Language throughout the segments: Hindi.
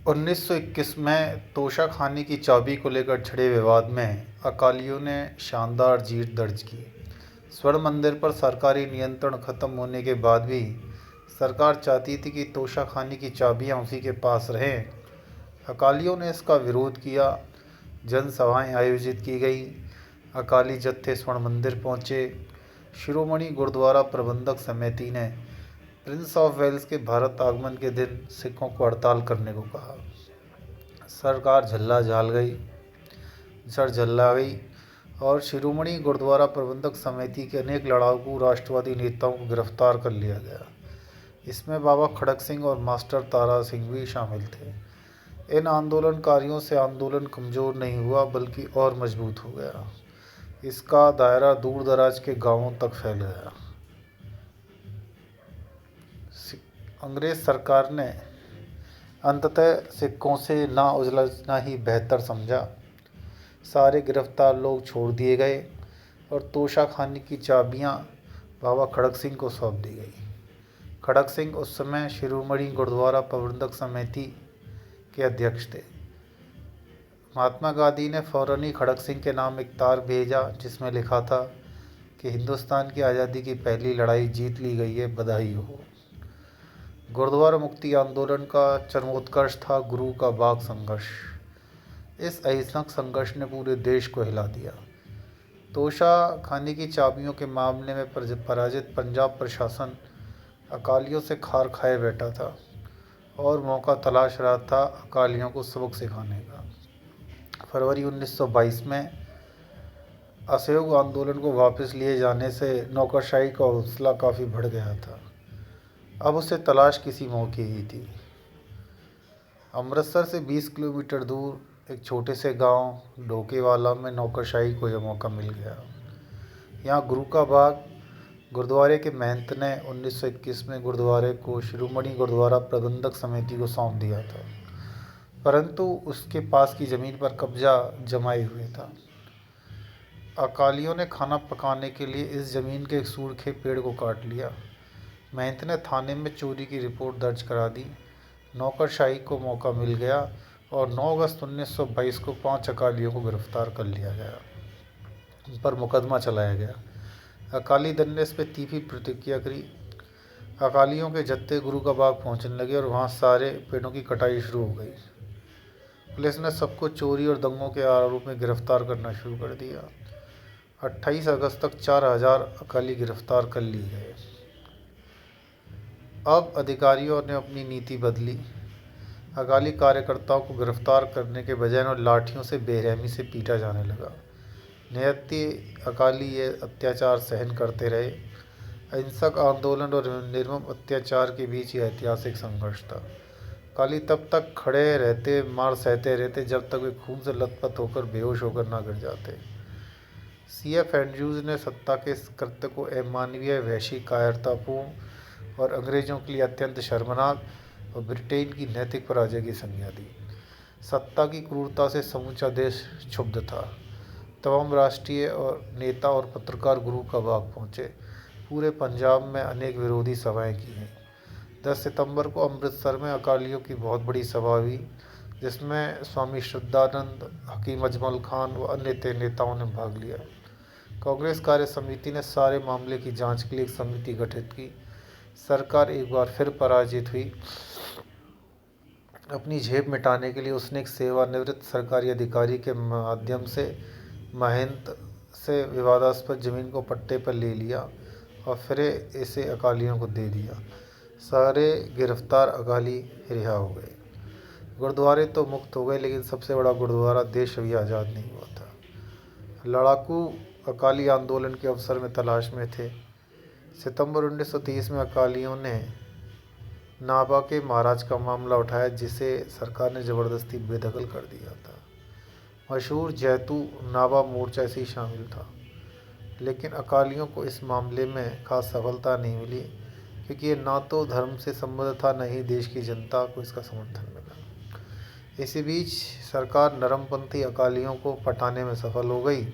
1921 में तोशा खाने की चाबी को लेकर छिड़े विवाद में अकालियों ने शानदार जीत दर्ज की। स्वर्ण मंदिर पर सरकारी नियंत्रण खत्म होने के बाद भी सरकार चाहती थी कि तोशा खाने की चाबियां उसी के पास रहें। अकालियों ने इसका विरोध किया, जनसभाएं आयोजित की गई, अकाली जत्थे स्वर्ण मंदिर पहुंचे। शिरोमणि गुरुद्वारा प्रबंधक समिति ने प्रिंस ऑफ वेल्स के भारत आगमन के दिन सिखों को हड़ताल करने को कहा। सरकार झल्ला गई और शिरोमणि गुरुद्वारा प्रबंधक समिति के अनेक लड़ाकू राष्ट्रवादी नेताओं को गिरफ्तार कर लिया गया। इसमें बाबा खड़क सिंह और मास्टर तारा सिंह भी शामिल थे। इन आंदोलनकारियों से आंदोलन कमज़ोर नहीं हुआ बल्कि और मजबूत हो गया। इसका दायरा दूर दराज के गांवों तक फैल गया। अंग्रेज़ सरकार ने अंततः सिक्कों से ना उलझना ही बेहतर समझा। सारे गिरफ्तार लोग छोड़ दिए गए और तोशा खाने की चाबियां बाबा खड़क सिंह को सौंप दी गई। खड़क सिंह उस समय शिरोमणि गुरुद्वारा प्रबंधक समिति के अध्यक्ष थे। महात्मा गांधी ने फौरन ही खड़क सिंह के नाम एक तार भेजा जिसमें लिखा था कि हिंदुस्तान की आज़ादी की पहली लड़ाई जीत ली गई है, बधाई हो। गुरुद्वारा मुक्ति आंदोलन का चरमोत्कर्ष था गुरु का बाग संघर्ष। इस अहिंसक संघर्ष ने पूरे देश को हिला दिया। तोशा खाने की चाबियों के मामले में पराजित पंजाब प्रशासन अकालियों से खार खाए बैठा था और मौका तलाश रहा था अकालियों को सबक सिखाने का। फरवरी 1922 में असहयोग आंदोलन को वापस लिए जाने से नौकरशाही का हौसला काफ़ी बढ़ गया था। अब उसे तलाश किसी मौके की थी। अमृतसर से 20 किलोमीटर दूर एक छोटे से गांव ढोकेवाला में नौकरशाही को यह मौका मिल गया। यहाँ गुरु का बाग गुरुद्वारे के महंत ने 1921 में गुरुद्वारे को शिरोमणि गुरुद्वारा प्रबंधक समिति को सौंप दिया था, परंतु उसके पास की ज़मीन पर कब्जा जमाए हुए था। अकालियों ने खाना पकाने के लिए इस ज़मीन के एक सूखे पेड़ को काट लिया। महंत ने थाने में चोरी की रिपोर्ट दर्ज करा दी। नौकरशाही को मौका मिल गया और 9 अगस्त 1922 को 5 अकालियों को गिरफ्तार कर लिया गया। उन पर मुकदमा चलाया गया। अकाली दल ने इस पर तीखी प्रतिक्रिया करी। अकालियों के जत्थे गुरु का बाग पहुंचने लगे और वहां सारे पेड़ों की कटाई शुरू हो गई। पुलिस ने सबको चोरी और दंगों के आरोप में गिरफ्तार करना शुरू कर दिया। 28 अगस्त तक 4000 अकाली गिरफ्तार कर लिए गए। अब अधिकारियों ने अपनी नीति बदली। अकाली कार्यकर्ताओं को गिरफ्तार करने के बजाय उन्हें लाठियों से बेरहमी से पीटा जाने लगा। नियति अकाली ये अत्याचार सहन करते रहे। अहिंसक आंदोलन और निर्मम अत्याचार के बीच ये ऐतिहासिक संघर्ष था। अकाली तब तक खड़े रहते, मार सहते रहते जब तक वे खून से लथपथ होकर बेहोश होकर ना गिर जाते। C.F. एंड्रयूज़ ने सत्ता के इस कृत्य को अमानवीय, वैश्विक, कायरतापूर्ण और अंग्रेजों के लिए अत्यंत शर्मनाक और ब्रिटेन की नैतिक पराजय की संज्ञा दी। सत्ता की क्रूरता से समूचा देश क्षुब्ध था। तमाम राष्ट्रीय और नेता और पत्रकार गुरु का बाग पहुंचे। पूरे पंजाब में अनेक विरोधी सभाएं की गईं। 10 सितंबर को अमृतसर में अकालियों की बहुत बड़ी सभा हुई जिसमें स्वामी श्रद्धानंद, हकीम अजमल खान व अन्य नेताओं ने भाग लिया। कांग्रेस कार्य समिति ने सारे मामले की जांच के लिए एक समिति गठित की। सरकार एक बार फिर पराजित हुई। अपनी झेप मिटाने के लिए उसने एक सेवानिवृत्त सरकारी अधिकारी के माध्यम से महंत से विवादास्पद ज़मीन को पट्टे पर ले लिया और फिर इसे अकालियों को दे दिया। सारे गिरफ्तार अकाली रिहा हो गए। गुरुद्वारे तो मुक्त हो गए, लेकिन सबसे बड़ा गुरुद्वारा देश अभी आज़ाद नहीं हुआ था। लड़ाकू अकाली आंदोलन के अवसर में तलाश में थे। सितंबर 1930 में अकालियों ने नाभा के महाराज का मामला उठाया जिसे सरकार ने ज़बरदस्ती बेदखल कर दिया था। मशहूर जैतू नाभा मोर्चा इसी शामिल था, लेकिन अकालियों को इस मामले में खास सफलता नहीं मिली क्योंकि ये ना तो धर्म से संबद्ध था, न ही देश की जनता को इसका समर्थन मिला। इसी बीच सरकार नरमपंथी अकालियों को पटाने में सफल हो गई।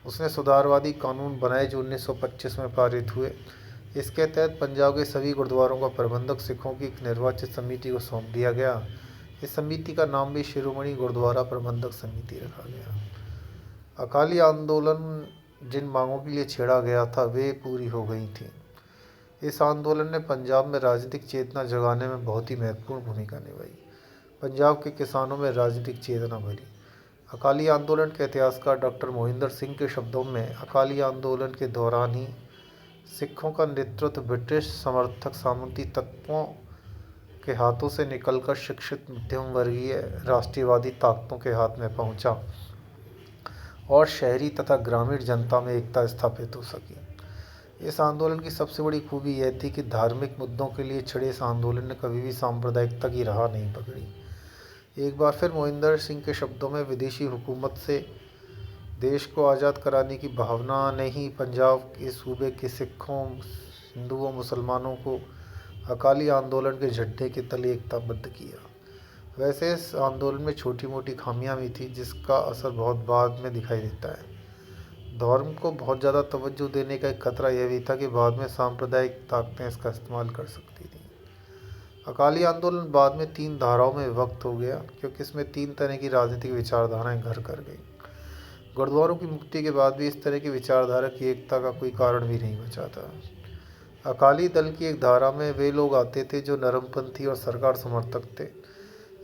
उसने सुधारवादी कानून बनाए जो 1925 में पारित हुए। इसके तहत पंजाब के सभी गुरुद्वारों का प्रबंधक सिखों की एक निर्वाचित समिति को सौंप दिया गया। इस समिति का नाम भी शिरोमणि गुरुद्वारा प्रबंधक समिति रखा गया। अकाली आंदोलन जिन मांगों के लिए छेड़ा गया था वे पूरी हो गई थीं। इस आंदोलन ने पंजाब में राजनीतिक चेतना जगाने में बहुत ही महत्वपूर्ण भूमिका निभाई। पंजाब के किसानों में राजनीतिक चेतना भरी। अकाली आंदोलन के इतिहासकार डॉक्टर मोहिंदर सिंह के शब्दों में, अकाली आंदोलन के दौरान ही सिखों का नेतृत्व ब्रिटिश समर्थक सामंती तत्वों के हाथों से निकलकर शिक्षित मध्यम वर्गीय राष्ट्रीयवादी ताकतों के हाथ में पहुंचा और शहरी तथा ग्रामीण जनता में एकता स्थापित हो सकी। इस आंदोलन की सबसे बड़ी खूबी यह थी कि धार्मिक मुद्दों के लिए छिड़े इस आंदोलन ने कभी भी सांप्रदायिकता की राह नहीं पकड़ी। एक बार फिर मोहिंदर सिंह के शब्दों में, विदेशी हुकूमत से देश को आज़ाद कराने की भावना ने ही पंजाब के सूबे के सिखों, हिंदुओं, मुसलमानों को अकाली आंदोलन के झंडे के तले एकताबद्ध किया। वैसे इस आंदोलन में छोटी मोटी खामियां भी थी जिसका असर बहुत बाद में दिखाई देता है। धर्म को बहुत ज़्यादा तवज्जो देने का एक खतरा यह भी था कि बाद में सांप्रदायिक ताकतें इसका इस्तेमाल कर सकती थीं। अकाली आंदोलन बाद में 3 धाराओं में विभक्त हो गया क्योंकि इसमें 3 तरह की राजनीतिक विचारधाराएं घर कर गई। गुरुद्वारों की मुक्ति के बाद भी इस तरह की विचारधारा की एकता का कोई कारण भी नहीं बचा था। अकाली दल की एक धारा में वे लोग आते थे जो नरमपंथी और सरकार समर्थक थे।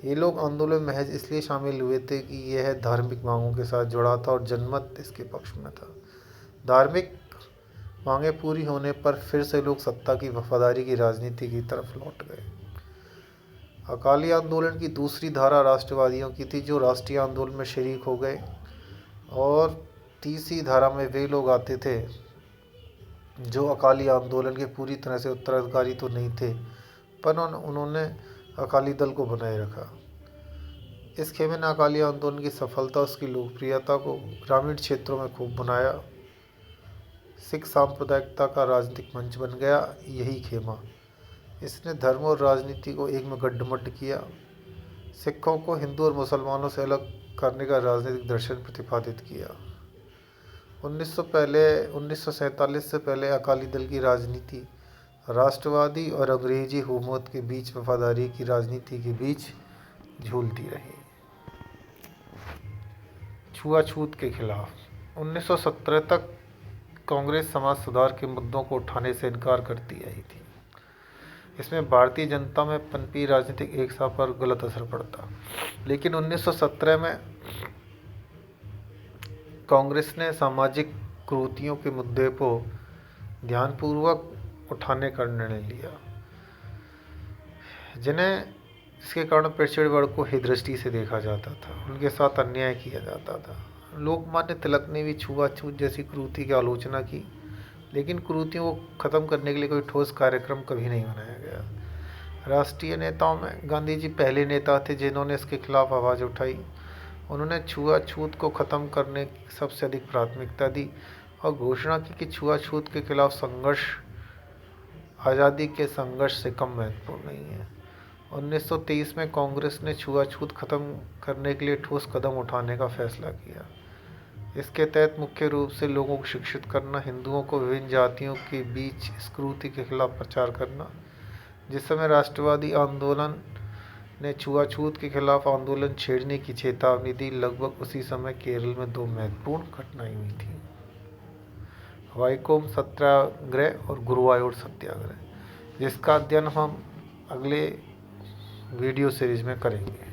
ये लोग आंदोलन में महज इसलिए शामिल हुए थे कि यह धार्मिक मांगों के साथ जुड़ा था और जनमत इसके पक्ष में था। धार्मिक मांगें पूरी होने पर फिर से लोग सत्ता की वफादारी की राजनीति की तरफ लौट गए। अकाली आंदोलन की दूसरी धारा राष्ट्रवादियों की थी जो राष्ट्रीय आंदोलन में शरीक हो गए, और तीसरी धारा में वे लोग आते थे जो अकाली आंदोलन के पूरी तरह से उत्तराधिकारी तो नहीं थे, पर उन्होंने अकाली दल को बनाए रखा। इस खेमे ने अकाली आंदोलन की सफलता, उसकी लोकप्रियता को ग्रामीण क्षेत्रों में खूब बनाया। सिख सांप्रदायिकता का राजनीतिक मंच बन गया यही खेमा। इसने धर्म और राजनीति को एक में गड्ढमड्ढ किया। सिखों को हिंदू और मुसलमानों से अलग करने का राजनीतिक दर्शन प्रतिपादित किया। 1947 से पहले अकाली दल की राजनीति राष्ट्रवादी और अंग्रेजी हुकूमत के बीच वफादारी की राजनीति के बीच झूलती रही। छुआछूत के खिलाफ 1917 तक कांग्रेस समाज सुधार के मुद्दों को उठाने से इनकार करती आई थी। इसमें भारतीय जनता में पनपी राजनीतिक एकता पर गलत असर पड़ता, लेकिन 1917 में कांग्रेस ने सामाजिक कुरीतियों के मुद्दे को ध्यानपूर्वक उठाने का निर्णय लिया, जिसके कारण पिछड़े वर्ग को हे दृष्टि से देखा जाता था, उनके साथ अन्याय किया जाता था। लोकमान्य तिलक ने भी छुआछूत जैसी कुरीति की आलोचना की, लेकिन कुरीतियों को खत्म करने के लिए कोई ठोस कार्यक्रम कभी नहीं बनाया गया। राष्ट्रीय नेताओं में गांधी जी पहले नेता थे जिन्होंने इसके खिलाफ आवाज़ उठाई। उन्होंने छुआछूत को ख़त्म करने की सबसे अधिक प्राथमिकता दी और घोषणा की कि छुआछूत के खिलाफ संघर्ष आज़ादी के संघर्ष से कम महत्वपूर्ण नहीं है। 1923 में कांग्रेस ने छुआछूत खत्म करने के लिए ठोस कदम उठाने का फैसला किया। इसके तहत मुख्य रूप से लोगों को शिक्षित करना, हिंदुओं को विभिन्न जातियों के बीच इस कुरीति के खिलाफ प्रचार करना। जिस समय राष्ट्रवादी आंदोलन ने छुआछूत के खिलाफ आंदोलन छेड़ने की चेतावनी दी, लगभग उसी समय केरल में 2 महत्वपूर्ण घटनाएं हुई थी, वाइकोम सत्याग्रह और गुरुवायूर सत्याग्रह, जिसका अध्ययन हम अगले वीडियो सीरीज में करेंगे।